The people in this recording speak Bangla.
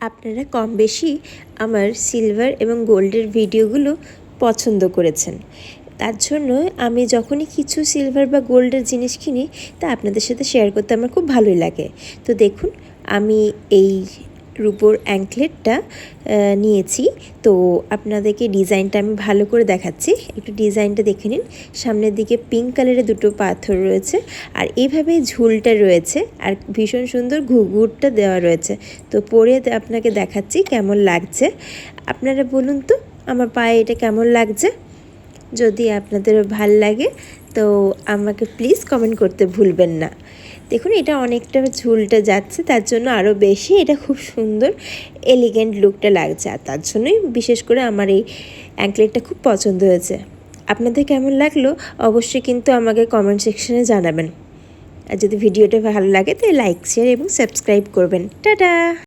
আপনারা কম বেশি আমার সিলভার এবং গোল্ডের ভিডিওগুলো পছন্দ করেছেন। তার জন্য আমি যখনই কিছু সিলভার বা গোল্ডের জিনিস কিনি তা আপনাদের সাথে শেয়ার করতে আমার খুব ভালোই লাগে। তো দেখুন, আমি এই রূপোর অ্যাঙ্কলেটটা নিয়েছি। তো আপনাদেরকে ডিজাইনটা আমি ভালো করে দেখাচ্ছি, একটু ডিজাইনটা দেখে নিন। সামনের দিকে পিঙ্ক কালারের দুটো পাথর রয়েছে, আর এইভাবেই ঝুলটা রয়েছে, আর ভীষণ সুন্দর ঘুঘুরটা দেওয়া রয়েছে। তো পরে আপনাকে দেখাচ্ছি কেমন লাগছে। আপনারা বলুন তো আমার পায়ে এটা কেমন লাগছে। যদি আপনাদেরও ভাল লাগে তো আমাকে প্লিজ কমেন্ট করতে ভুলবেন না। দেখুন, এটা অনেকটা ঝুলটা যাচ্ছে, তার জন্য আরও বেশি এটা খুব সুন্দর এলিগেন্ট লুকটা লাগছে, আর তার জন্যই বিশেষ করে আমার এই অ্যাঙ্কলেটটা খুব পছন্দ হয়েছে। আপনাদের কেমন লাগলো অবশ্যই কিন্তু আমাকে কমেন্ট সেকশনে জানাবেন। আর যদি ভিডিওটা ভালো লাগে তাহলে লাইক, শেয়ার এবং সাবস্ক্রাইব করবেন। টাটা।